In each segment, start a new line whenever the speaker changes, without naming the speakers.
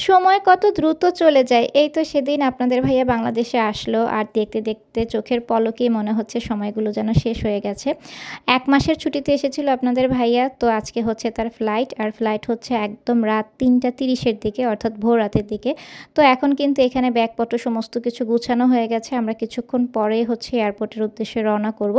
সময় কত দ্রুত চলে যায়। এই তো সেদিন আপনাদের ভাইয়া বাংলাদেশে আসলো আর দেখতে, দেখতে চোখের পলকেই মনে হচ্ছে সময়গুলো যেন শেষ হয়ে গেছে। ১ মাসের ছুটিতে এসেছিল আপনাদের ভাইয়া। তো আজকে হচ্ছে তার ফ্লাইট। আর ফ্লাইট হচ্ছে একদম রাত ৩টা ৩০ এর দিকে অর্থাৎ ভোর রাতের দিকে। তো এখন কিন্তু এখানে ব্যাগপত্র সমস্ত কিছু গুছানো হয়ে গেছে। আমরা কিছুক্ষণ পরেই হচ্ছে এয়ারপোর্টের উদ্দেশ্যে রওনা করব।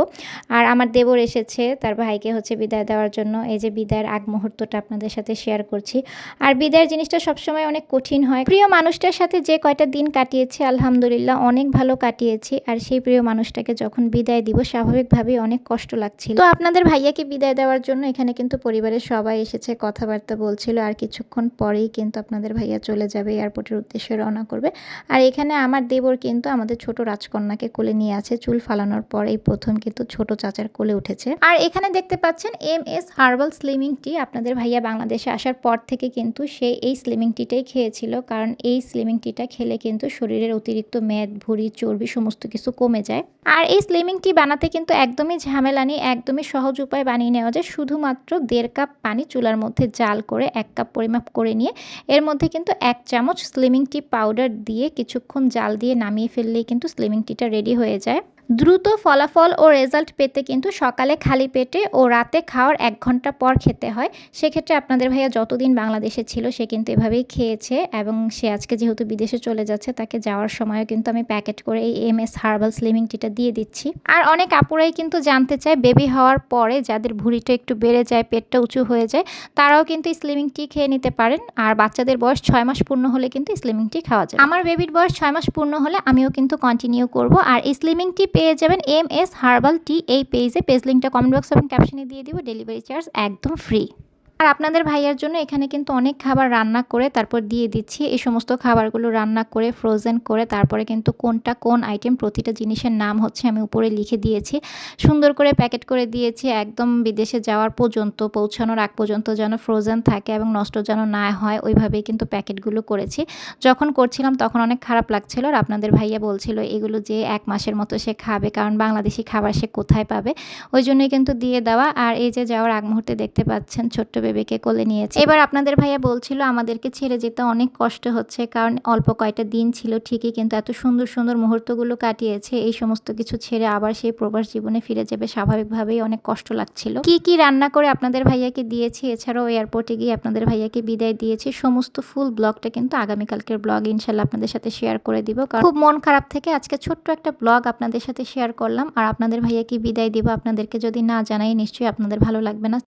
আর আমার দেবর এসেছে তার ভাইকে হচ্ছে বিদায় দেওয়ার জন্য। এই যে বিদায়ের আগ মুহূর্তটা আপনাদের সাথে শেয়ার করছি। আর বিদায়ের জিনিসটা সবসময় অনেক কঠিন হয়। প্রিয় মানুষটার সাথে যে কয়টা দিন কাটিয়েছি আলহামদুলিল্লাহ অনেক ভালো কাটিয়েছি। আর সেই প্রিয় মানুষটাকে যখন বিদায় দিব স্বাভাবিকভাবেই অনেক কষ্ট লাগছিল। তো আপনাদের ভাইয়াকে বিদায় দেওয়ার জন্য এখানে কিন্তু পরিবারের সবাই এসেছে, কথাবার্তা বলছিল। আর কিছুক্ষণ পরেই কিন্তু আপনাদের ভাইয়া চলে যাবে, এয়ারপোর্টের উদ্দেশ্যে রওনা করবে। আর এখানে আমার দেবর কিন্তু আমাদের ছোট রাজকন্যাকে কোলে নিয়ে আছে। চুল ফালানোর পর এই প্রথম কিন্তু ছোট চাচার কোলে উঠেছে। আর এখানে দেখতে পাচ্ছেন MS হার্বাল স্লিমিং টি। আপনাদের ভাইয়া বাংলাদেশে আসার পর থেকে কিন্তু সে এই স্লিমিং টিটাই খেয়েছিল, কারণ এই স্লিমিং টিটা খেলে কিন্তু শরীরের অতিরিক্ত মেদ, ভুঁড়ি, চর্বি সমস্ত কিছু কমে যায়। আর এই স্লিমিং টি বানাতে কিন্তু একদমই ঝামেলা নেই, একদমই সহজ উপায় বানিয়ে নেওয়া যায়। শুধুমাত্র 1.5 কাপ পানি চুলার মধ্যে জাল করে 1 কাপ পরিমাপ করে নিয়ে এর মধ্যে কিন্তু 1 চামচ স্লিমিং টি পাউডার দিয়ে কিছুক্ষণ জাল দিয়ে নামিয়ে ফেললেই কিন্তু স্লিমিং টিটা রেডি হয়ে যায়। দ্রুত ফলাফল ও রেজাল্ট পেতে কিন্তু সকালে খালি পেটে ও রাতে খাওয়ার 1 ঘন্টা পর খেতে হয়। সেক্ষেত্রে আপনাদের ভাইয়া যতদিন বাংলাদেশে ছিল সে কিন্তু এভাবেই খেয়েছে, এবং সে আজকে যেহেতু বিদেশে চলে যাচ্ছে তাকে যাওয়ার সময়ও কিন্তু আমি প্যাকেট করে এই MS হার্বাল স্লিমিং টিটা দিয়ে দিচ্ছি। আর অনেক আপুরাই কিন্তু জানতে চায় বেবি হওয়ার পরে যাদের ভুঁড়িটা একটু বেড়ে যায়, পেটটা উঁচু হয়ে যায়, তারাও কিন্তু স্লিমিং টি খেয়ে নিতে পারেন। আর বাচ্চাদের বয়স 6 মাস পূর্ণ হলে কিন্তু স্লিমিং টি খাওয়া যায়। আমার বেবির বয়স 6 মাস পূর্ণ হলে আমিও কিন্তু কন্টিনিউ করব। আর এই স্লিমিং টি পেয়ে যাবেন MS হার্বাল টি এই পেজে। পেজ লিঙ্কটা কমেন্ট বক্স এবং ক্যাপশনে দিয়ে দিব। ডেলিভারি চার্জ একদম ফ্রি। আর আপনাদের ভাইয়ার জন্য এখানে কিন্তু অনেক খাবার রান্না করে তারপর দিয়ে দিচ্ছি। এই সমস্ত খাবারগুলো রান্না করে ফ্রোজেন করে তারপরে কিন্তু কোনটা কোন আইটেম প্রতিটা জিনিসের নাম হচ্ছে আমি উপরে লিখে দিয়েছি। সুন্দর করে প্যাকেট করে দিয়েছি, একদম বিদেশে যাওয়ার পর্যন্ত, পৌঁছানোর আগ পর্যন্ত যেন ফ্রোজেন থাকে এবং নষ্ট যেন না হয় ওইভাবেই কিন্তু প্যাকেটগুলো করেছি। যখন করছিলাম তখন অনেক খারাপ লাগছিল। আর আপনাদের ভাইয়া বলছিল এগুলো যে 1 মাসের মতো সে খাবে, কারণ বাংলাদেশি খাবার সে কোথায় পাবে, ওই জন্যই কিন্তু দিয়ে দেওয়া। আর এই যে যাওয়ার আগ মুহূর্তে দেখতে পাচ্ছেন ছোট্ট বেবিকে কোলে নিয়েছে। এবার আপনাদের ভাইয়া বলছিল আমাদেরকে ছেড়ে যেতে অনেক কষ্ট হচ্ছে, কারণ অল্প কয়টা দিন ছিল ঠিকই, কিন্তু এত সুন্দর সুন্দর মুহূর্তগুলো কাটিয়েছে। এই সমস্ত কিছু ছেড়ে আবার সেই প্রবাস জীবনে ফিরে যাবে, স্বাভাবিকভাবেই অনেক কষ্ট লাগছিল। কি কি রান্না করে আপনাদের ভাইয়াকে দিয়েছি, এছাড়াও এয়ারপোর্টে গিয়ে আপনাদের ভাইয়াকে বিদায় দিয়েছি, সমস্ত ফুল ব্লগটা কিন্তু আগামীকালকের ব্লগ ইনশাল্লাহ আপনাদের সাথে শেয়ার করে দিব। কারণ খুব মন খারাপ থেকে আজকে ছোট্ট একটা ব্লগ আপনাদের সাথে শেয়ার করলাম। আর আপনাদের ভাইয়াকে বিদায় দিব আপনাদেরকে যদি না জানাই নিশ্চয়ই আপনাদের ভালো লাগবে না।